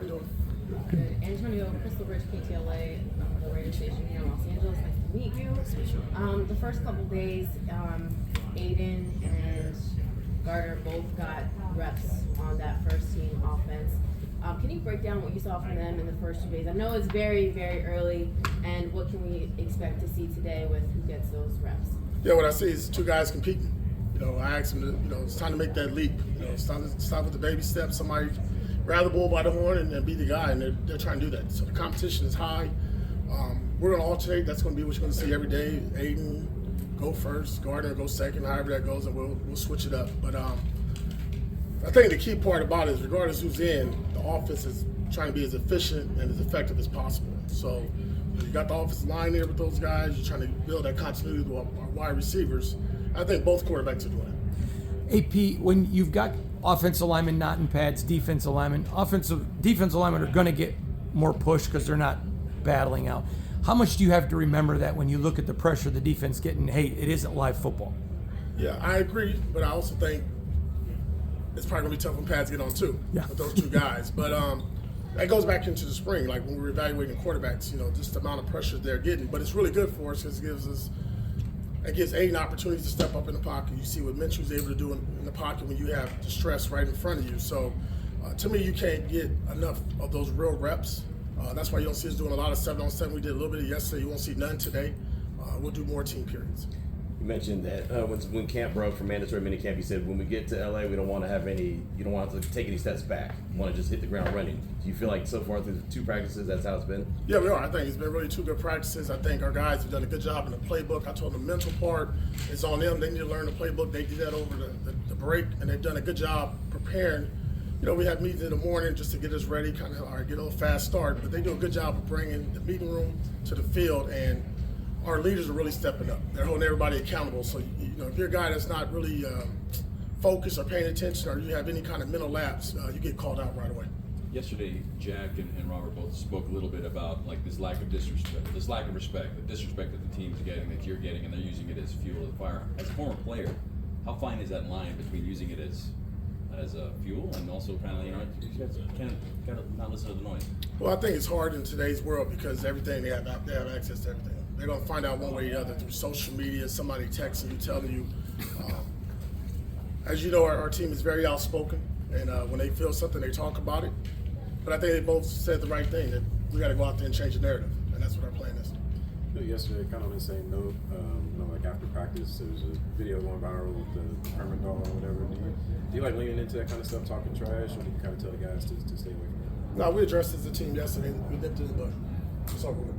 Good. Antonio, Crystal Ridge, PTLA, the radio station here in Los Angeles. Nice to meet you. The first couple days, Aiden and Gardner both got reps on that first team offense. Can you break down what you saw from them in the first 2 days? I know it's very, very early, and what can we expect to see today with who gets those reps? Yeah, what I see is two guys competing. I asked them to, it's time to make that leap. Start with the baby steps. Somebody grab the bull by the horn and be the guy, and they're trying to do that. So the competition is high. We're going to alternate. That's going to be what you're going to see every day. Aiden go first, Gardner go second, however that goes, and we'll switch it up. But I think the key part about it is, regardless who's in, the offense is trying to be as efficient and as effective as possible. So you got the offensive line there with those guys. You're trying to build that continuity with our wide receivers. I think both quarterbacks are doing it. AP, when you've got offensive linemen not in pads, defensive linemen are going to get more push because they're not battling out. How much do you have to remember that when you look at the pressure the defense getting? Hey, it isn't live football. Yeah, I agree, but I also think it's probably going to be tough when pads get on too with those two guys. But that goes back into the spring, like when we were evaluating quarterbacks, just the amount of pressure they're getting. But it's really good for us because it gives Aiden opportunities to step up in the pocket. You see what Minshew's able to do in the pocket when you have the stress right in front of you. So to me, you can't get enough of those real reps. That's why you don't see us doing a lot of 7-on-7. We did a little bit of yesterday. You won't see none today. We'll do more team periods. You mentioned that when camp broke for mandatory minicamp, you said when we get to LA, we don't want to have any. You don't want to take any steps back. You want to just hit the ground running. Do you feel like so far through the 2 practices, that's how it's been? Yeah, we are. I think it's been really 2 good practices. I think our guys have done a good job in the playbook. I told them the mental part is on them. They need to learn the playbook. They did that over the break, and they've done a good job preparing. We have meetings in the morning just to get us ready, get a little fast start. But they do a good job of bringing the meeting room to the field, and our leaders are really stepping up. They're holding everybody accountable. So, if you're a guy that's not really focused or paying attention, or you have any kind of mental lapse, you get called out right away. Yesterday, Jack and Robert both spoke a little bit about this lack of respect, the disrespect that the team's getting, that you're getting, and they're using it as fuel to the fire. As a former player, how fine is that line between using it as a fuel and also kind of, you guys kind of not listen to the noise? Well, I think it's hard in today's world because everything they have access to everything. They're going to find out one way or the other through social media, somebody texting you, telling you. As you know, our team is very outspoken, and when they feel something, they talk about it. But I think they both said the right thing, that we got to go out there and change the narrative, and that's what our plan is. Yesterday, kind of on the same note, like after practice, there was a video going viral with the permit dog or whatever. Do you like leaning into that kind of stuff, talking trash, or do you kind of tell the guys to stay away from it? No, we addressed it as a team yesterday. We nipped in the bud. It's over with.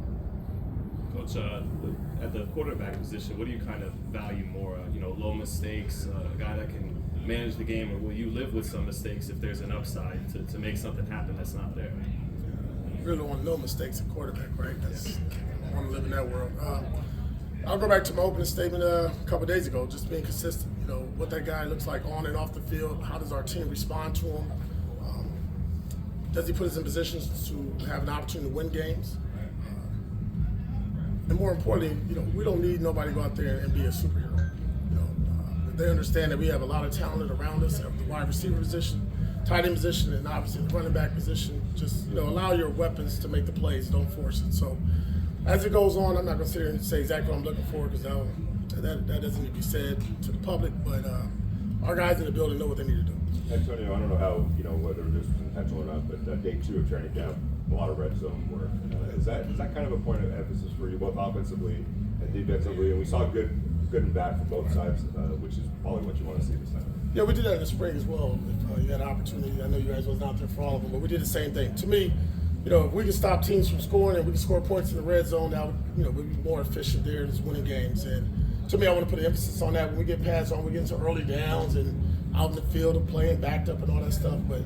Coach, at the quarterback position, what do you kind of value more? Low mistakes, a guy that can manage the game, or will you live with some mistakes if there's an upside to make something happen that's not there? You really don't want no mistakes at quarterback, right? I want to live in that world. I'll go back to my opening statement a couple of days ago, just being consistent. What that guy looks like on and off the field. How does our team respond to him? Does he put us in positions to have an opportunity to win games? And more importantly, we don't need nobody to go out there and be a superhero. They understand that we have a lot of talent around us at the wide receiver position, tight end position, and obviously the running back position. Just allow your weapons to make the plays. Don't force it. So as it goes on, I'm not going to sit here and say exactly what I'm looking for because that doesn't need to be said to the public. But our guys in the building know what they need to do. Antonio, I don't know how whether this was intentional or not, but day 2 of training camp, a lot of red zone work. Is that kind of a point of emphasis for you, both offensively and defensively? And we saw good and bad from both sides, which is probably what you want to see this time. Yeah, we did that in the spring as well. If you had an opportunity, I know you guys wasn't out there for all of them, but we did the same thing. To me, if we can stop teams from scoring and we can score points in the red zone, that would, we'd be more efficient there, just winning games. And to me, I want to put an emphasis on that. When we get pads on, we get into early downs and out in the field and playing backed up and all that stuff. But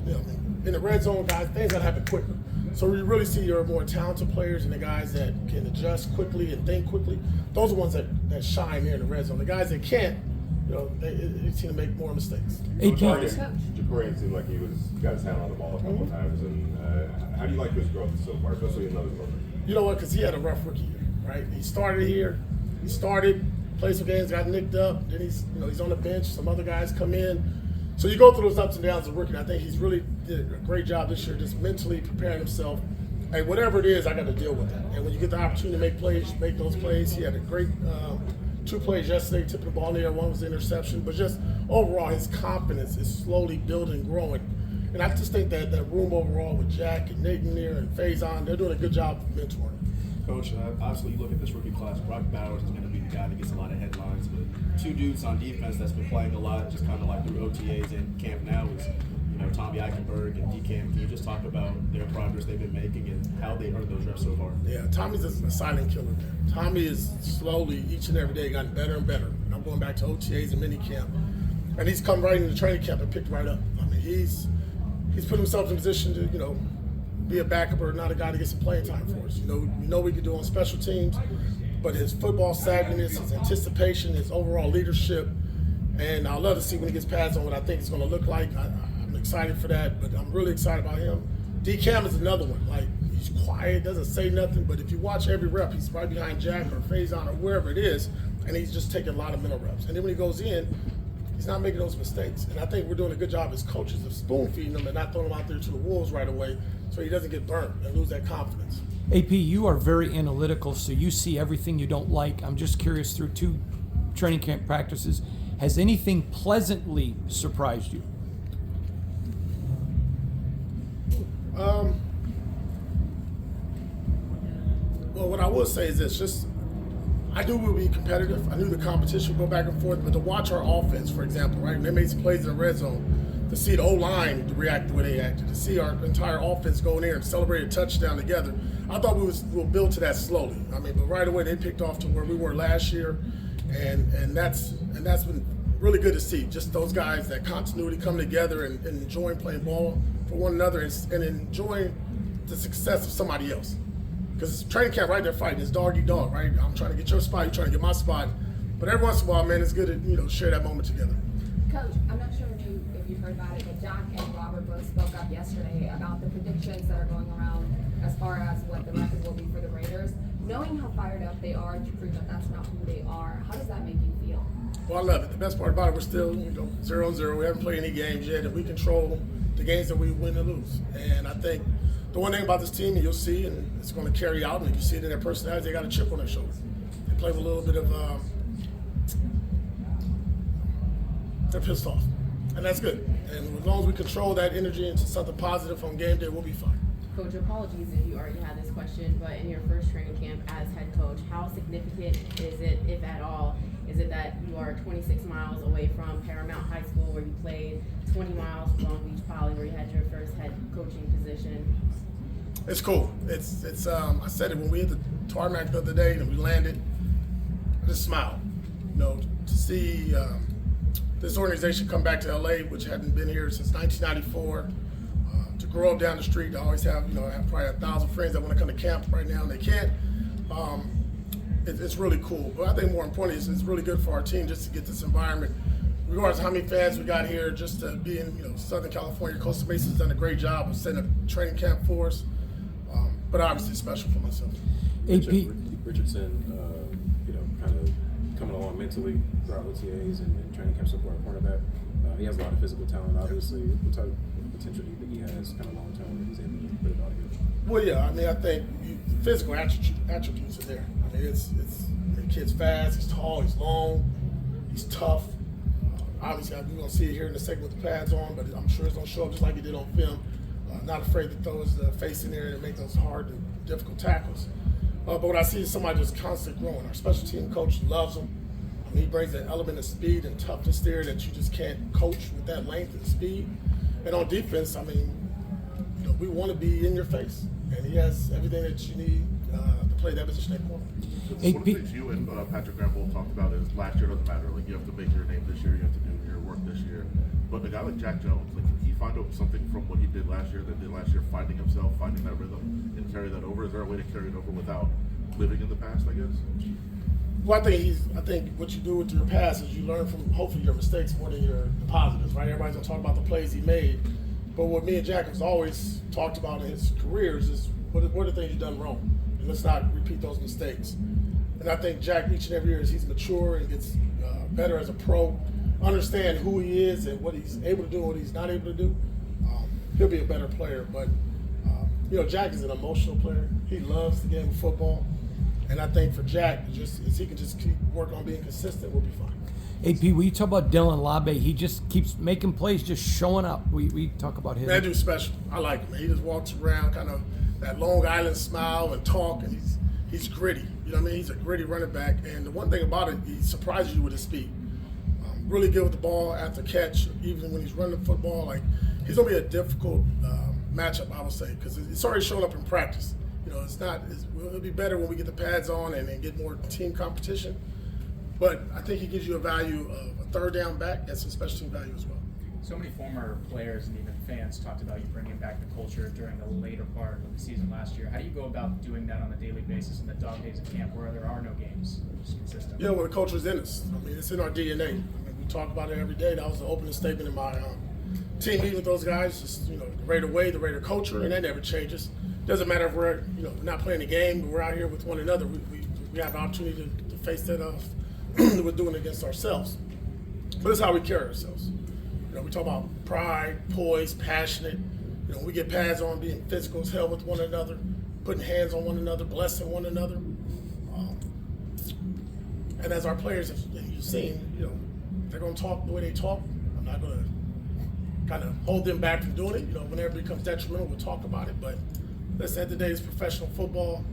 in the red zone, guys, things gotta happen quicker. So we really see your more talented players and the guys that can adjust quickly and think quickly. Those are the ones that shine there in the red zone. The guys that can't, they seem to make more mistakes. Jacorian seemed like he got his hand on the ball a couple of times. And how do you like his growth so far, especially in those moments? You know what? Because he had a rough rookie year, right? He started here. Played some games, got nicked up. Then he's on the bench. Some other guys come in. So you go through those ups and downs of rookie. I think he's really did a great job this year, just mentally preparing himself. Hey, whatever it is, I got to deal with it. And when you get the opportunity to make plays, make those plays. He had a great 2 plays yesterday, tipping the ball in the air. One was an interception, but just overall, his confidence is slowly building, growing. And I just think that room overall with Jack and Nate Neer and Faison, they're doing a good job of mentoring. Coach, obviously you look at this rookie class, Brock Bowers is going to be the guy that gets a lot of headlines, but 2 dudes on defense that's been playing a lot, just kind of like through OTAs and camp now is, Tommy Eichenberg and DCam. Can you just talk about their progress they've been making and how they've earned those reps so far? Yeah, Tommy's a silent killer, man. Tommy is slowly, each and every day, gotten better and better. And I'm going back to OTAs and minicamp, and he's come right into training camp and picked right up. I mean, he's put himself in a position to, be a backup or not a guy to get some playing time for us. We know we can do on special teams, but his football savviness, his anticipation, his overall leadership, and I'd love to see when he gets pads on what I think it's going to look like. I'm excited for that, but I'm really excited about him. D-Cam is another one. Like, he's quiet, doesn't say nothing, but if you watch every rep, he's right behind Jack or Faison or wherever it is, and he's just taking a lot of mental reps. And then when he goes in, he's not making those mistakes. And I think we're doing a good job as coaches of spoon feeding him and not throwing him out there to the wolves right away so he doesn't get burnt and lose that confidence. AP, you are very analytical, so you see everything you don't like. I'm just curious, through 2 training camp practices, has anything pleasantly surprised you? Well, what I will say is this, I knew we would be competitive. I knew the competition would go back and forth, but to watch our offense, for example, right, and they made some plays in the red zone, to see the O-line react the way they acted, to see our entire offense go in there and celebrate a touchdown together, I thought we'll build to that slowly. I mean, but right away they picked off to where we were last year, and that's been really good to see. Just those guys, that continuity coming together and enjoying playing ball for one another and enjoying the success of somebody else. Because training camp right there fighting, it's dog eat dog, right? I'm trying to get your spot, you're trying to get my spot. But every once in a while, man, it's good to share that moment together. Coach, I'm not sure if you've heard about it, but Jack and Robert both spoke up yesterday about the predictions that are going around as far as what the record will be for the Raiders. Knowing how fired up they are to prove that that's not who they are, how does that make you feel? Well, I love it. The best part about it, we're still 0-0. We haven't played any games yet, and we control the games that we win and lose. And I think the one thing about this team, and you'll see, and it's going to carry out, and you see it in their personalities, they got a chip on their shoulder. They play with a little bit of, they're pissed off. And that's good. And as long as we control that energy into something positive on game day, we'll be fine. Coach, apologies if you already had this question, but in your first training camp as head coach, how significant is it, if at all, is it that you are 26 miles away from Paramount High School where you played, 20 miles from Long Beach Poly where you had your first head coaching position? It's cool. It's I said it when we hit the tarmac the other day and we landed, I just smiled. To see this organization come back to LA, which hadn't been here since 1994, to grow up down the street. I always have, I have probably 1,000 friends that want to come to camp right now and they can't. It's really cool. But I think more importantly, it's really good for our team just to get this environment. Regardless of how many fans we got here, just to be in Southern California, Costa Mesa's done a great job of setting up training camp for us. But obviously it's special for myself. AP. Richardson, kind of coming along mentally throughout OTAs and training camp support at cornerback. He has a lot of physical talent, obviously. What type of potential do you think he has kind of long term that he's able to put it all together? Well, yeah, I mean, I think physical attributes are there. I mean, the kid's fast, he's tall, he's long, he's tough. Obviously, we're going to see it here in a second with the pads on, but I'm sure it's going to show up just like he did on film. Not afraid to throw his face in there and make those hard and difficult tackles. But what I see is somebody just constantly growing. Our special team coach loves him. I mean, he brings that element of speed and toughness there that you just can't coach with that length and speed. And on defense, I mean, we want to be in your face. And he has everything that you need to play that position at corner. One of the things you and Patrick Graham both talked about is last year doesn't matter. Like, you have to make your name this year, you have to do your work this year. But a guy like Jack Jones, can he find out something from what he did last year, finding himself, finding that rhythm, and carry that over? Is there a way to carry it over without living in the past, I guess? Well, I think what you do with your past is you learn from hopefully your mistakes more than your positives, right? Everybody's gonna talk about the plays he made, but what me and Jack have always talked about in his careers is what are the things you've done wrong, and let's not repeat those mistakes. And I think Jack, each and every year, as he's mature and gets better as a pro, understand who he is and what he's able to do and what he's not able to do, he'll be a better player. But Jack is an emotional player. He loves the game of football, and I think for Jack, just if he can just keep working on being consistent, we'll be fine. AP, when you talk about Dylan Labe, he just keeps making plays, just showing up. We talk about him. That dude's special. I like him. He just walks around kind of that Long Island smile and talk, and he's gritty. You know what I mean? He's a gritty running back. And the one thing about it, he surprises you with his speed. Really good with the ball after catch, even when he's running the football. Like, he's going to be a difficult matchup, I would say, because it's already shown up in practice. It'll be better when we get the pads on and get more team competition. But I think he gives you a value of a third down back and some special team value as well. So many former players and even fans talked about you bringing back the culture during the later part of the season last year. How do you go about doing that on a daily basis in the dog days of camp where there are no games? Just consistent. Well, the culture is in us. I mean, it's in our DNA. We talk about it every day. That was the opening statement in my team meeting with those guys. Just, the Raider way, the Raider culture, and that never changes. Doesn't matter if we're not playing the game, but we're out here with one another. We have an opportunity to face that we're doing it against ourselves. But it's how we carry ourselves. We talk about pride, poise, passionate. We get pads on, being physical as hell with one another, putting hands on one another, blessing one another. And as our players, you've seen, they're going to talk the way they talk. I'm not going to kind of hold them back from doing it. Whenever it becomes detrimental, we'll talk about it. But listen, at the end of the day, it's professional football.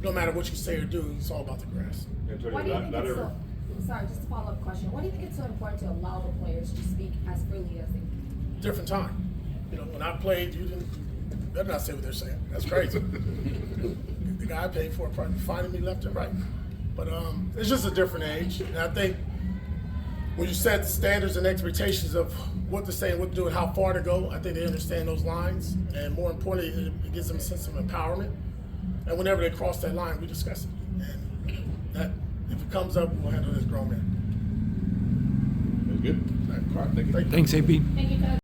No matter what you say or do, it's all about the grass. Why do you think it's so? Sorry, just a follow-up question. Why do you think it's so important to allow the players to speak as freely as they can? Different time. When I played, you better not say what they're saying. That's crazy. The guy I paid for probably finding me left and right. But it's just a different age. And I think when you set standards and expectations of what to say and what to do and how far to go, I think they understand those lines. And more importantly, it gives them a sense of empowerment. And whenever they cross that line, we discuss it. And that, if it comes up, we'll handle it as grown men. That's good. All right, thank you. Thanks, AP. Thank you, Coach.